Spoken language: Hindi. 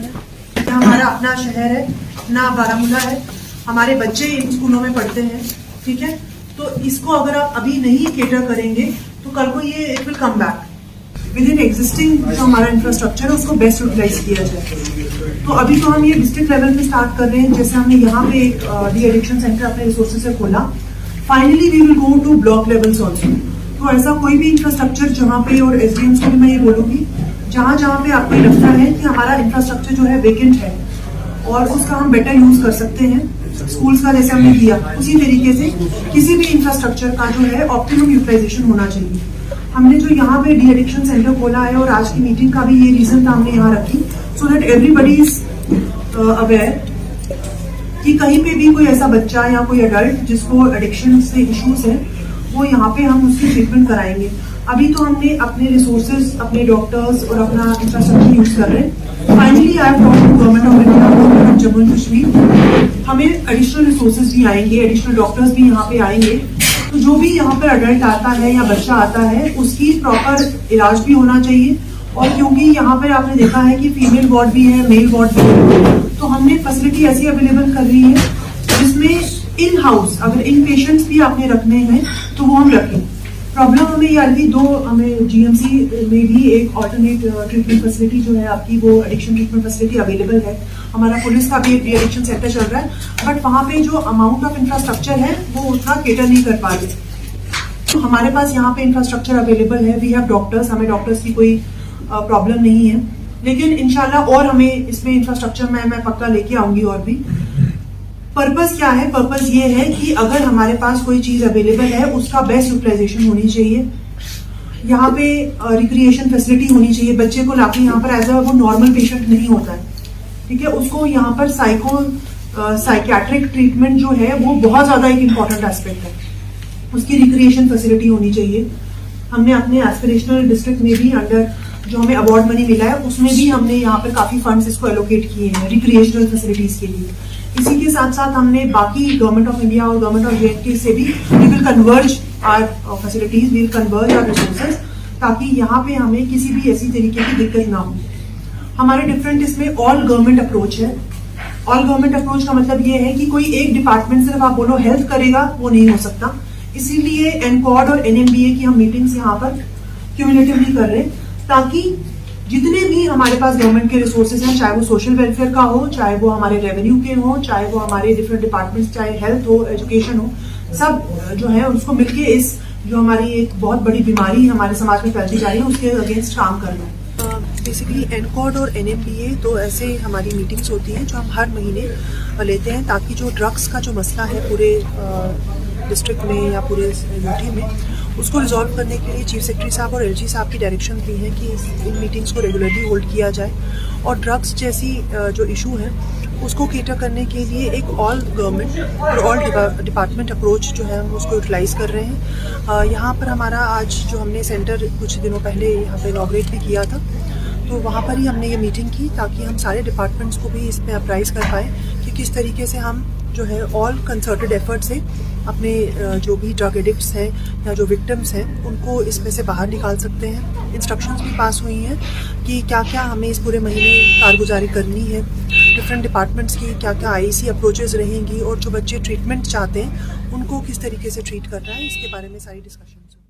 है। यह हमारा अपना शहर है, अपना बारामूला है, हमारे बच्चे इन स्कूलों में पढ़ते हैं, ठीक है। तो इसको अगर आप अभी नहीं केटर करेंगे तो कल को ये it will come back. With in existing जो हमारा इंफ्रास्ट्रक्चर है उसको बेस्ट यूटिलाइज किया जाए। तो अभी तो हम ये डिस्ट्रिक्ट लेवल पे स्टार्ट कर रहे हैं, जैसे हमने यहाँ पे एक डी एडिक्शन सेंटर अपने रिसोर्सेज से खोला। Finally we will go to block levels also. तो ऐसा कोई भी इंफ्रास्ट्रक्चर जहाँ पे, और एसडीएम्स को भी मैं ये बोलूंगी, जहाँ पे आपको लगता है कि हमारा इंफ्रास्ट्रक्चर जो है वेकेंट है और उसका हम बेटर यूज कर सकते हैं, स्कूल्स का जैसे हमने किया, उसी तरीके से किसी भी इंफ्रास्ट्रक्चर का जो है ऑप्टिमम यूटिलाइजेशन होना चाहिए। हमने जो यहाँ पे डी एडिक्शन सेंटर खोला है और आज की मीटिंग का भी ये रीजन था हमने यहाँ रखी, so that everybody is aware कि कहीं पे भी कोई ऐसा बच्चा या कोई अडल्ट जिसको एडिक्शन से इश्यूज है, वो यहाँ पे हम उसकी ट्रीटमेंट कराएंगे। अभी तो हमने अपने रिसोर्सेज, अपने डॉक्टर्स और अपना इंफ्रास्ट्रक्चर यूज कर रहे हैं। Finally I have talked to government of India, government of Jammu and Kashmir, हमें एडिशनल रिसोर्सेज भी आएंगे, एडिशनल डॉक्टर्स भी यहाँ पे आएंगे। तो जो भी यहाँ पे अडल्ट आता है या बच्चा आता है उसकी प्रॉपर इलाज भी होना चाहिए। और क्योंकि यहाँ पे आपने देखा है कि फीमेल वार्ड भी है, मेल वार्ड भी है, तो हमने फैसिलिटी ऐसी अवेलेबल कर रही है जिसमें इन हाउस अगर इन पेशेंट्स भी आपने रखने हैं तो वो हम रखें। प्रॉब्लम हमें ये आई थी, हमें जीएमसी में भी एक ऑल्टरनेट ट्रीटमेंट फैसिलिटी जो है आपकी, वो एडिक्शन ट्रीटमेंट फैसिलिटी अवेलेबल है। हमारा पुलिस का भी एक एडिक्शन सेंटर चल रहा है, बट वहाँ पे जो अमाउंट ऑफ इंफ्रास्ट्रक्चर है वो उतना केटर नहीं कर पा रहे। तो हमारे पास यहाँ पे इंफ्रास्ट्रक्चर अवेलेबल है, वी हैव डॉक्टर्स, हमें डॉक्टर्स की कोई प्रॉब्लम नहीं है। लेकिन इंशाल्लाह और हमें इसमें इंफ्रास्ट्रक्चर मैं पक्का लेके आऊंगी। और भी पर्पस क्या है? पर्पस ये है कि अगर हमारे पास कोई चीज अवेलेबल है उसका बेस्ट यूटिलाइजेशन होनी चाहिए। यहाँ पे रिक्रिएशन फैसिलिटी होनी चाहिए। बच्चे को लाके यहाँ पर एज अ वो नॉर्मल पेशेंट नहीं होता है, ठीक है, उसको यहाँ पर साइकियाट्रिक ट्रीटमेंट जो है वो बहुत ज्यादा एक इम्पॉर्टेंट एस्पेक्ट है। उसकी रिक्रिएशन फैसिलिटी होनी चाहिए। हमने अपने एस्पिरेशनल डिस्ट्रिक्ट में भी अंडर जो हमें अवार्ड मनी मिला है उसमें भी हमने यहाँ पर काफी फंड्स इसको एलोकेट किए हैं रिक्रिएशनल फैसिलिटीज के लिए। इसी के साथ साथ हमने बाकी गवर्नमेंट ऑफ इंडिया और गवर्नमेंट ऑफ जेएनके से भी we will converge our facilities, we will converge our resources, ताकि यहाँ पे हमें किसी भी ऐसी तरीके की दिक्कत ना हो। हमारे डिफरेंट इसमें ऑल गवर्नमेंट अप्रोच है। ऑल गवर्नमेंट अप्रोच का मतलब ये है कि कोई एक डिपार्टमेंट सिर्फ आप बोलो हेल्थ करेगा वो नहीं हो सकता। इसीलिए एनकॉर्ड और एनएमबीए की हम मीटिंग्स यहाँ पर क्यूमुलेटिवली कर रहे हैं, ताकि जितने भी हमारे पास गवर्नमेंट के रिसोर्सेज हैं, चाहे वो सोशल वेलफेयर का हो, चाहे वो हमारे रेवेन्यू के हो, चाहे वो हमारे डिफरेंट डिपार्टमेंट्स, चाहे हेल्थ हो, एजुकेशन हो, सब जो है उसको मिलके इस जो हमारी एक बहुत बड़ी बीमारी हमारे समाज में फैलती जा रही है उसके अगेंस्ट काम करना है। बेसिकली एनकॉर्ड और एनएमबीए तो ऐसे हमारी मीटिंग्स होती हैं जो हम हर महीने लेते हैं, ताकि जो ड्रग्स का जो मसला है पूरे डिस्ट्रिक्ट में या पूरे यूटी में, उसको रिजॉल्व करने के लिए चीफ सेक्रेटरी साहब और एलजी साहब की डायरेक्शन दी है कि इन मीटिंग्स को रेगुलरली होल्ड किया जाए। और ड्रग्स जैसी जो इशू है उसको केटर करने के लिए एक ऑल गवर्नमेंट और ऑल डिपार्टमेंट अप्रोच जो है हम उसको यूटिलाइज कर रहे हैं। यहाँ पर हमारा आज जो हमने सेंटर कुछ दिनों पहले यहाँ पे इनॉग्रेट भी किया था, तो वहाँ पर ही हमने ये मीटिंग की ताकि हम सारे डिपार्टमेंट्स को भी इसमें अप्राइज कर पाएँ कि किस तरीके से हम जो है ऑल कंसर्टेड एफर्ट से अपने जो भी ड्रग एडिक्ट्स हैं या जो विक्टिम्स हैं उनको इसमें से बाहर निकाल सकते हैं। इंस्ट्रक्शंस भी पास हुई हैं कि क्या क्या हमें इस पूरे महीने कारगुजारी करनी है, डिफरेंट डिपार्टमेंट्स की क्या क्या आईसी अप्रोचेस रहेंगी, और जो बच्चे ट्रीटमेंट चाहते हैं उनको किस तरीके से ट्रीट करना है, इसके बारे में सारी डिस्कशंस।